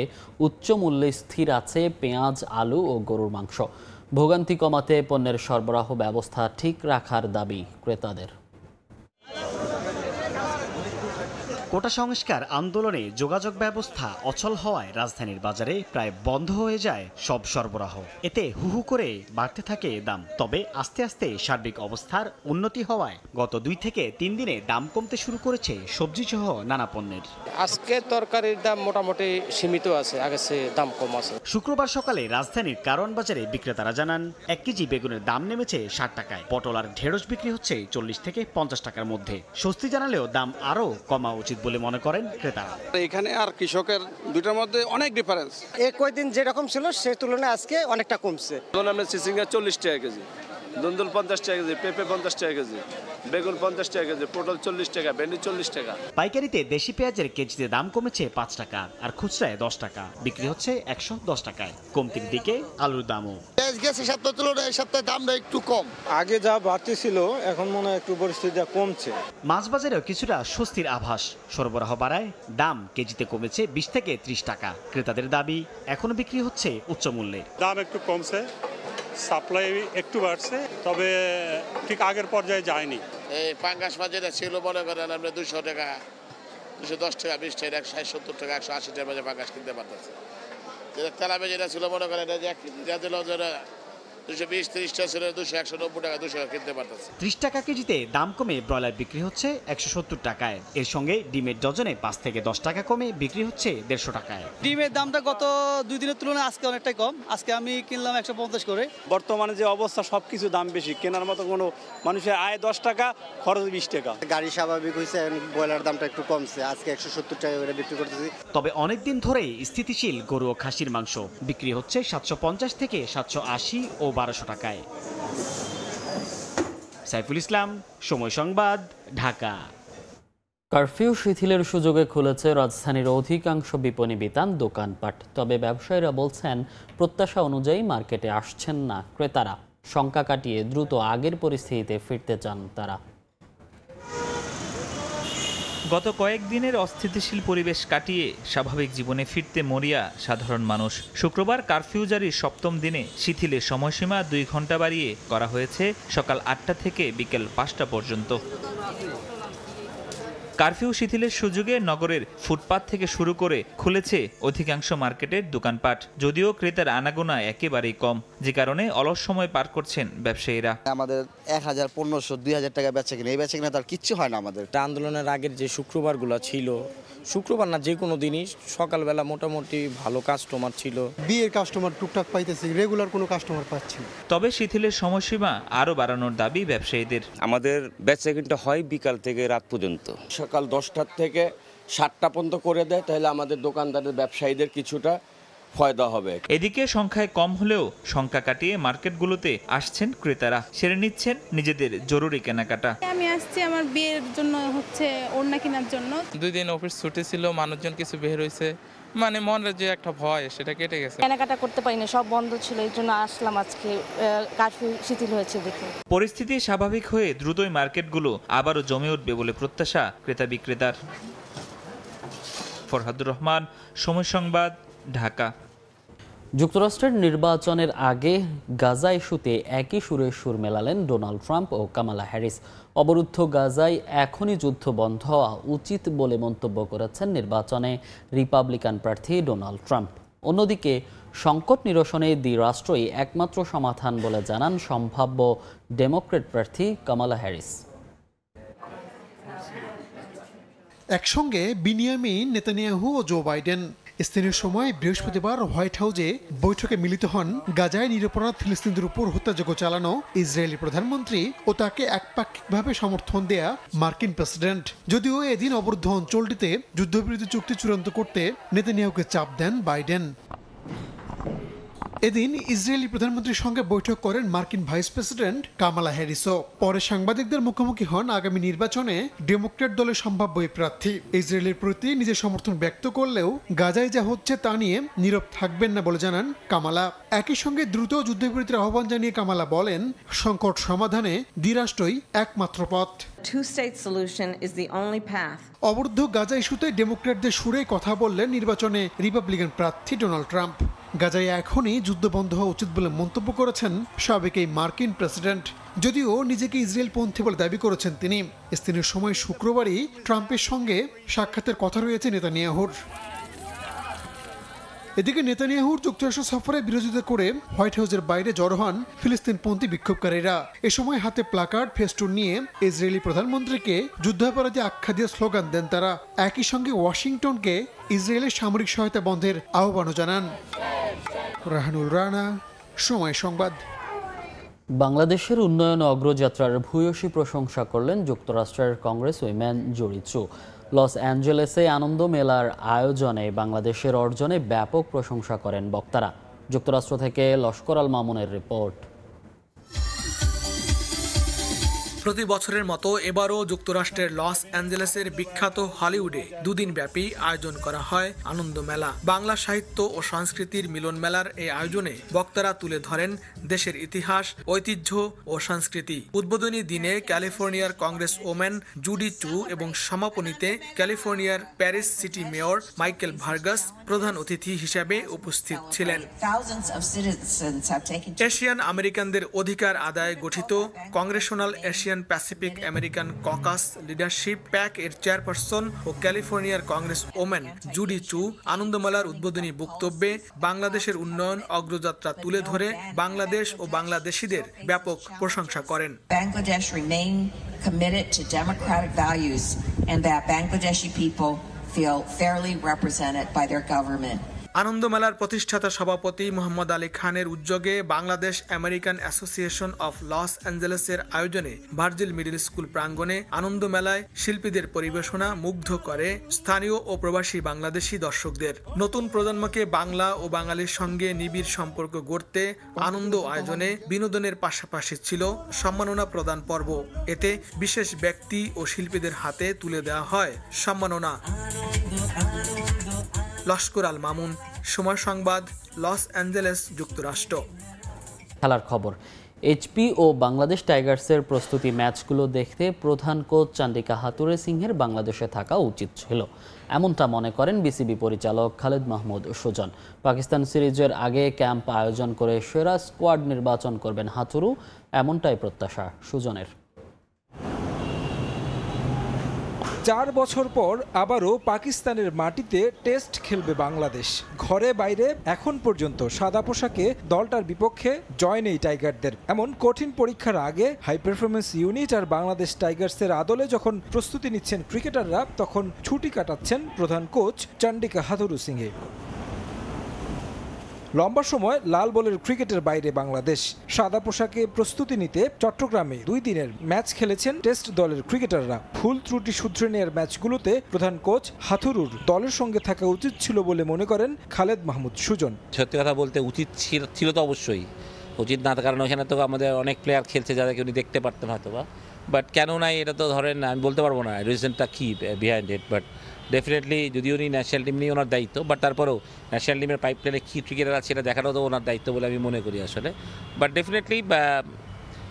উচ্চ মূল্যে স্থির আছে পেঁয়াজ, আলু ও গরুর মাংস। ভোগান্তি কমাতে পণ্যের সরবরাহ ব্যবস্থা ঠিক রাখার দাবি ক্রেতাদের। কোটা সংস্কার আন্দোলনে যোগাযোগ ব্যবস্থা অচল হওয়ায় রাজধানীর বাজারে প্রায় বন্ধ হয়ে যায় সব সরবরাহ। এতে হুহু করে বাড়তে থাকে দাম। তবে আস্তে আস্তে সার্বিক অবস্থার উন্নতি হওয়ায় গত 2 থেকে 3 দিনে দাম কমতে শুরু করেছে সবজি সহ নানা পণ্যের। আজকে তরকারির দাম মোটামুটি সীমিত আছে, আগে চেয়ে দাম কম আছে। শুক্রবার সকালে রাজধানীর কারওয়ান বাজারে বিক্রেতারা জানান, 1 কেজি বেগুনের দাম নেমেছে 60 টাকায়। পটল আর ঢেঁড়স বিক্রি হচ্ছে 40 থেকে 50 টাকার মধ্যে। স্বস্তি জানালেও দাম আরও কমা উচিত বলে মনে করেন ক্রেতারা। এখানে আর কৃষকের দুটার মধ্যে অনেক ডিফারেন্স। এই কয়েকদিন যেরকম ছিল সেই তুলনায় আজকে অনেকটা কমছে। আমরা চিচিঙ্গা 40 টাকা কেজি, দুন্দুল 50 টাকা কেজি, পেঁপে 50 টাকা কেজি, বেগুন 50 টাকা কেজি, পটল 40 টাকা, ভেন্ডি 40 টাকা। পাইকারিতে দেশি পেঁয়াজের কেজিতে দাম কমেছে 5 টাকা আর খুচরায় 10 টাকা। বিক্রি হচ্ছে 110 টাকায়। কমতির দিকে আলুর দামও। পেঁয়াজ গেছে সপ্তাহ তুলনায় এই সপ্তাহে দামটা একটু কম। আগে যা বাড়তি ছিল এখন মনে হয় একটু পরিস্থিতিটা কমছে। মাছ বাজারেও কিছুটা স্বস্তির আভাস। সরবরাহ বাড়ায় দাম কেজিতে কমেছে 20 থেকে 30 টাকা। ক্রেতাদের দাবি, এখনো বিক্রি হচ্ছে উচ্চ মূল্যে। দাম একটু কমছে, সাপ্লাই একটু বাড়ছে, তবে ঠিক আগের পর্যায়ে যায়নি। এই পাঙ্গাস মাছ যেটা ছিল মনে করেন আমরা 200 টাকা, 210 টাকা, 20 টাকা, 160 টাকা, 180 টাকার মাঝে পাঙ্গাস কিনতে পারতেছে। যেটা তেলাপি যেটা ছিল মনে করেন এটা যে 1 কেজি দিল 220-30 টাকা ছিল 200-190 টাকা 200 টাকা কিনতে পারতেছে। 30 টাকা কেজিতে দাম কমে ব্রয়লার বিক্রি হচ্ছে 170 টাকায়। এর সঙ্গে ডিমের ডজনে 5 থেকে 10 টাকা কমে বিক্রি হচ্ছে 150 টাকায়। ডিমের দামটা গত 2 দিনের তুলনায় আজকে অনেকটাই কম। আজকে আমি কিনলাম 150 করে। বর্তমানে যে অবস্থা সবকিছু দাম বেশি, কেনার মতো কোনো মানুষের আয় 10 টাকা, খরচ 20 টাকা। গাড়ি স্বাভাবিক হয়েছে, ব্রয়লার দামটা একটু কমছে, আজকে 170 টাকা করে বিক্রি করতেছি। তবে অনেকদিন ধরেই স্থিতিশীল গরু ও খাসির মাংস বিক্রি হচ্ছে 750 থেকে 780 ও 1200 টাকায়। সাইফুল ইসলাম, সময় সংবাদ, ঢাকা। কারফিউ শিথিলের সুযোগে খুলেছে রাজধানীর অধিকাংশ বিপণী বিতান দোকানপাট। তবে ব্যবসায়ীরা বলছেন প্রত্যাশা অনুযায়ী মার্কেটে আসছেন না ক্রেতারা। শঙ্কা কাটিয়ে দ্রুত আগের পরিস্থিতিতে ফিরতে চান তারা। গত কয়েকদিনের অস্থিতিশীল পরিবেশ কাটিয়ে স্বাভাবিক জীবনে ফিরতে মরিয়া সাধারণ মানুষ। শুক্রবার কারফিউ জারির 7ম দিনে শিথিলের সময়সীমা 2 ঘন্টা বাড়িয়ে করা হয়েছে সকাল 8টা থেকে বিকেল 5টা পর্যন্ত। কারফিউ শিথিলের সুযোগে নগরের ফুটপাত থেকে শুরু করে খুলেছে অধিকাংশ মার্কেটের দোকানপাট। যদিও ক্রেতার আনাগোনা একেবারেই কম, যে কারণে অলস সময় পার করছেন ব্যবসায়ীরা। আমাদের 1000, 1500, 2000 টাকা বেচা কিনা, এই বেচা কিনা তার কিচ্ছু হয় না আমাদের। আন্দোলনের আগের যে শুক্রবারগুলো ছিল, শুক্রবার না যে কোনো দিনই সকালবেলা মোটামুটি ভালো কাস্টমার ছিল। বিয়ের কাস্টমার টুকটাক পাইতেছি, রেগুলার কোনো কাস্টমার পাচ্ছি না। তবে শিথিলের সময়সীমা আরও বাড়ানোর দাবি ব্যবসায়ীদের। আমাদের বেচাকেনাটা হয় বিকাল থেকে রাত পর্যন্ত, সকাল 10টা থেকে 7টা পর্যন্ত করে দেয়, তাহলে আমাদের দোকানদারের ব্যবসায়ীদের কিছুটা ফায়দা হবে। এদিকে সংখ্যায় কম হলেও শঙ্কা কাটিয়ে মার্কেটগুলোতে আসছেন ক্রেতারা, সেরে নিচ্ছেন নিজেদের জরুরি কেনাকাটা। আমি আসছি আমার বিয়ের জন্য, হচ্ছে ওড়না কেনার জন্য। 2 দিন অফিস ছুটি ছিল, মানুষজন কিছু বের হয়েছে, মানে মনের যে একটা ভয় সেটা কেটে গেছে। কেনাকাটা করতে পারিনি, সব বন্ধ ছিল, এই জন্য আসলাম আজকে। কারফিউ শিথিল হয়েছে দেখে পরিস্থিতি স্বাভাবিক হয়ে দ্রুতই মার্কেটগুলো আবারও জমে উঠবে বলে প্রত্যাশা ক্রেতা বিক্রেতার। ফরহাদুর রহমান, সময় সংবাদ, ঢাকা। যুক্তরাষ্ট্রের নির্বাচনের আগে গাজা ইস্যুতে একই সুরে সুর মেলালেন ডোনাল্ড ট্রাম্প ও কামালা হ্যারিস। অবরুদ্ধ গাজায় এখনই যুদ্ধ বন্ধ হওয়া উচিত বলে মন্তব্য করেছেন নির্বাচনে রিপাবলিকান প্রার্থী ডোনাল্ড ট্রাম্প। অন্যদিকে সংকট নিরসনে দ্বিরাষ্ট্রই একমাত্র সমাধান বলে জানান সম্ভাব্য ডেমোক্রেট প্রার্থী কামালা হ্যারিস। একসঙ্গে বিনিয়ামিন নেতানিয়াহু ও জো বাইডেন স্থানীয় সময় বৃহস্পতিবার হোয়াইট হাউসে বৈঠকে মিলিত হন গাজায় নিরপরাধ ফিলিস্তিনিদের উপর হত্যাযজ্ঞ চালানো ইসরায়েলি প্রধানমন্ত্রী ও তাকে একপাক্ষিকভাবে সমর্থন দেয়া মার্কিন প্রেসিডেন্ট। যদিও এদিন অবরুদ্ধ অঞ্চলটিতে যুদ্ধবিরতি চুক্তি চূড়ান্ত করতে নেতানিয়াহুকে চাপ দেন বাইডেন। এদিন ইসরায়েলি প্রধানমন্ত্রীর সঙ্গে বৈঠক করেন মার্কিন ভাইস প্রেসিডেন্ট কামালা হ্যারিসও। পরে সাংবাদিকদের মুখোমুখি হন আগামী নির্বাচনে ডেমোক্রেট দলের সম্ভাব্য এই প্রার্থী। ইসরায়েলের প্রতি নিজের সমর্থন ব্যক্ত করলেও গাজায় যা হচ্ছে তা নিয়ে নীরব থাকবেন না বলে জানান কামালা। একই সঙ্গে দ্রুত যুদ্ধবিরতির আহ্বান জানিয়ে কামালা বলেন, সংকট সমাধানে দ্বিরাষ্ট্রই একমাত্র পথ। Two-state solution is the only path. অবরুদ্ধ গাজা ইস্যুতে ডেমোক্রেটদের সুরে কথা বললেন নির্বাচনে রিপাবলিকান প্রার্থী ডোনাল্ড ট্রাম্প। গাজায় এখনই যুদ্ধ বন্ধ হওয়া উচিত বলে মন্তব্য করেছেন সাবেক এই মার্কিন প্রেসিডেন্ট। যদিও নিজেকে ইসরায়েল পন্থী বলে দাবি করেছেন তিনি। স্থানীয় সময় শুক্রবারই ট্রাম্পের সঙ্গে সাক্ষাতের কথা রয়েছে নেতানিয়াহুর। এদিকে নেতানিয়াহুর যুক্তরাষ্ট্র সফরে বিরোধিতা করে হোয়াইট হাউসের বাইরে জড়ো হন ফিলিস্তিনপন্থী বিক্ষোভকারীরা। এ সময় হাতে প্লাকার্ড, ফেস্টুন নিয়ে ইসরায়েলি প্রধানমন্ত্রীকে যুদ্ধাপরাধী আখ্যা দিয়ে স্লোগান দেন তারা। একই সঙ্গে ওয়াশিংটনকে ইসরায়েলের সামরিক সহায়তা বন্ধের আহ্বানও জানান। রাহানুল রানা, সময় সংবাদ। বাংলাদেশের উন্নয়ন অগ্রযাত্রার ভূয়সী প্রশংসা করলেন যুক্তরাষ্ট্রের কংগ্রেস উইমেন জুরি চু। লস অ্যাঞ্জেলেসে আনন্দ মেলার আয়োজনে বাংলাদেশের অর্জনে ব্যাপক প্রশংসা করেন বক্তারা। যুক্তরাষ্ট্র থেকে লস্কর আল মামুনের রিপোর্ট। প্রতি বছরের মতো এবারও যুক্তরাষ্ট্রের লস অ্যাঞ্জেলেসের বিখ্যাত হলিউডে 2 দিন ব্যাপী আয়োজন করা হয় আনন্দ মেলা। বাংলা সাহিত্য ও সংস্কৃতির মিলন মেলার এই আয়োজনে বক্তারা তুলে ধরেন দেশের ইতিহাস, ঐতিহ্য ও সংস্কৃতি। উদ্বোধনী দিনে ক্যালিফোর্নিয়ার কংগ্রেস ওমেন জুডি চু এবং সমাপনীতে ক্যালিফোর্নিয়ার Paris city mayor Michael Vargas প্রধান অতিথি হিসেবে উপস্থিত ছিলেন। এশিয়ান আমেরিকানদের অধিকার আদায়ে গঠিত Congressional Asian Asian Pacific American caucus leadership pack এর চেয়ারপারসন ও ক্যালিফোর্নিয়ার কংগ্রেস ওম্যান জুডি চু আনন্দমেলার উদ্বোধনী বক্তব্যে বাংলাদেশের উন্নয়ন অগ্রযাত্রা তুলে ধরে বাংলাদেশ ও বাংলাদেশিদের ব্যাপক প্রশংসা করেন। Bangladesh remain committed to democratic values and that Bangladeshi people feel fairly represented by their government. আনন্দমেলার প্রতিষ্ঠাতা সভাপতি মোহাম্মদ আলী খানের উদ্যোগে বাংলাদেশ আমেরিকান অ্যাসোসিয়েশন অফ লস অ্যাঞ্জেলেসের আয়োজনে ভার্জিল মিডল স্কুল প্রাঙ্গণে আনন্দমেলায় শিল্পীদের পরিবেশনা মুগ্ধ করে স্থানীয় ও প্রবাসী বাংলাদেশি দর্শকদের। নতুন প্রজন্মকে বাংলা ও বাঙালির সঙ্গে নিবিড় সম্পর্ক গড়তে আনন্দ আয়োজনে বিনোদনের পাশাপাশি ছিল সম্মাননা প্রদান পর্ব। এতে বিশেষ ব্যক্তি ও শিল্পীদের হাতে তুলে দেওয়া হয় সম্মাননা। লস্কর আল মামুন, সময় সংবাদ, লস অ্যাঞ্জেলেস, যুক্তরাষ্ট্র। খেলার খবর। এইচপি ও বাংলাদেশ টাইগার্সের প্রস্তুতি ম্যাচগুলো দেখতে প্রধান কোচ চান্ডিকা হাথুরে সিংহের বাংলাদেশে থাকা উচিত ছিল, এমনটা মনে করেন বিসিবি পরিচালক খালেদ মাহমুদ সুজন। পাকিস্তান সিরিজের আগে ক্যাম্প আয়োজন করে সেরা স্কোয়াড নির্বাচন করবেন হাথুরু, এমনটাই প্রত্যাশা সুজনের। 4 বছর পর আবারও পাকিস্তানের মাটিতে টেস্ট খেলবে বাংলাদেশ। ঘরে বাইরে এখন পর্যন্ত সাদা পোশাকে দলটার বিপক্ষে জয় নেই টাইগারদের। এমন কঠিন পরীক্ষার আগে হাই পারফরমেন্স ইউনিট আর বাংলাদেশ টাইগার্সের আদলে যখন প্রস্তুতি নিচ্ছেন ক্রিকেটাররা, তখন ছুটি কাটাচ্ছেন প্রধান কোচ চান্ডিকা হাথুরু সিংহে। লম্বা সময় লাল বলের ক্রিকেটের বাইরে বাংলাদেশ। সাদা পোশাকে প্রস্তুতি নিতে চট্টগ্রামে 2 দিনের ম্যাচ খেলেছেন টেস্ট দলের ক্রিকেটাররা। ভুল ত্রুটি শুধরে নেওয়ার ম্যাচগুলোতে প্রধান কোচ হাথুরুর দলের সঙ্গে থাকা উচিত ছিল বলে মনে করেন খালেদ মাহমুদ সুজন। সত্যি কথা বলতে উচিত ছিল তো অবশ্যই, উচিত না কারণ ওখানে তো আমাদের অনেক প্লেয়ার খেলছে যাদেরকে উনি দেখতে পারতেন হয়তো বা, বাট কেন নাই এটা তো ধরেন আমি বলতে পারবো না রিজনটা কি বিহাইন্ড ইট। বাট ডেফিনেটলি যদিও উনি ন্যাশনাল টিম নিয়ে ওনার দায়িত্ব, বাট তারপরেও ন্যাশনাল টিমের পাইপলাইনে কী ক্রিকেটার আছে এটা দেখাটাও তো ওনার দায়িত্ব বলে আমি মনে করি আসলে। বাট ডেফিনেটলি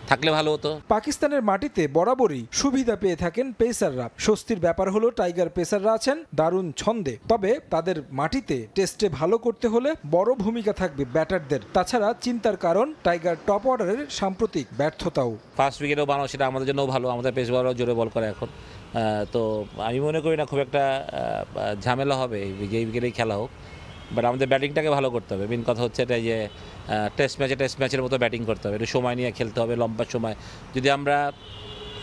থাকলে ভালো হতো। পাকিস্তানের মাটিতে বরাবরই সুবিধা পেয়ে থাকেন পেসাররা। স্বস্তির ব্যাপার হলো টাইগার পেসাররা আছেন দারুণ ছন্দে, তবে তাদের মাটিতে টেস্টে ভালো করতে হলে বড় ভূমিকা থাকবে ব্যাটারদের। তাছাড়া চিন্তার কারণ টাইগার টপ অর্ডারের সাম্প্রতিক ব্যর্থতাও। ফার্স্ট উইকেটও বানাও, সেটা আমাদের জন্য ভালো, আমাদের পেস বলারও জোরে বল করে এখন। তো আমি মনে করি না খুব একটা ঝামেলা হবে যেই উইকেটেই খেলা হোক, বাট আমাদের ব্যাটিংটাকে ভালো করতে হবে। মেন কথা হচ্ছে এটা যে টেস্ট ম্যাচের মতো ব্যাটিং করতে হবে, একটু সময় নিয়ে খেলতে হবে, লম্বা সময়। যদি আমরা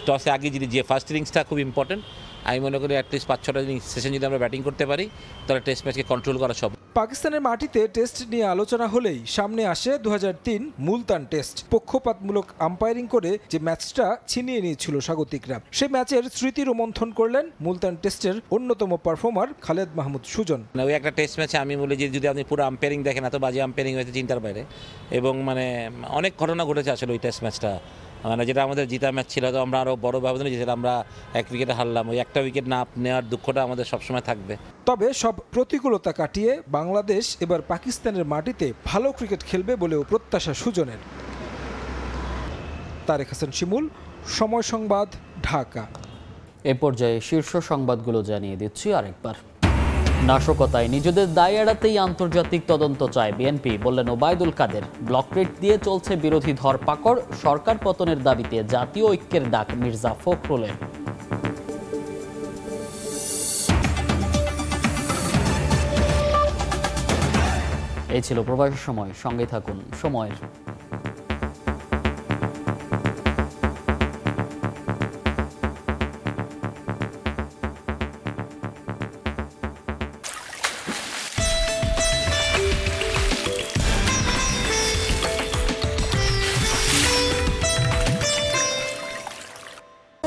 টসে আগে যদি যে ফার্স্ট ইনিংসটা খুব ইম্পর্টেন্ট, আমি মনে করি অ্যাটলিস্ট 5-6টা সেশন যদি আমরা ব্যাটিং করতে পারি তাহলে টেস্ট ম্যাচকে কন্ট্রোল করা সব। পাকিস্তানের মাটিতে টেস্ট নিয়ে আলোচনা হলেই সামনে আসে 2003 মুলতান টেস্ট। পক্ষপাতমূলক আম্পায়ারিং করে যে ম্যাচটা ছিনিয়ে নিয়েছিল স্বাগতিকরা, সেই ম্যাচের স্মৃতি রোমন্থন করলেন মুলতান টেস্টের অন্যতম পারফর্মার খালেদ মাহমুদ সুজন। ওই একটা টেস্ট ম্যাচে আমি বলি যে যদি আপনি পুরো আম্পায়ারিং দেখেন, এত বাজে আম্পায়ারিং হয়েছে চিন্তার বাইরে, এবং মানে অনেক ঘটনা ঘটেছে আসলে ওই টেস্ট ম্যাচটা। মানে যেটা আমাদের জিতা ম্যাচ ছিল, তো আমরা আরও বড় ব্যবধানে জিতেছিলাম, আমরা 1 উইকেটে হারলাম। ওই একটা উইকেট না নেওয়ার দুঃখটা আমাদের সবসময় থাকবে। তবে সব প্রতিকূলতা কাটিয়ে বাংলাদেশ এবার পাকিস্তানের মাটিতে ভালো ক্রিকেট খেলবে বলেও প্রত্যাশা সুজনের। তারেক হাসান শিমুল, সময় সংবাদ, ঢাকা। এ পর্যায়ে শীর্ষ সংবাদগুলো জানিয়ে দিচ্ছি আরেকবার। নাশকতায় নিজেদের দায় এড়াতেই আন্তর্জাতিক তদন্ত চায় বিএনপি, বললেন ওবায়দুল কাদের। ব্লক রেট দিয়ে চলছে বিরোধী ধরপাকড়, সরকার পতনের দাবিতে জাতীয় ঐক্যের ডাক মির্জা ফখরুলের। এই ছিল প্রবাসের সময়, সঙ্গে থাকুন সময়ের।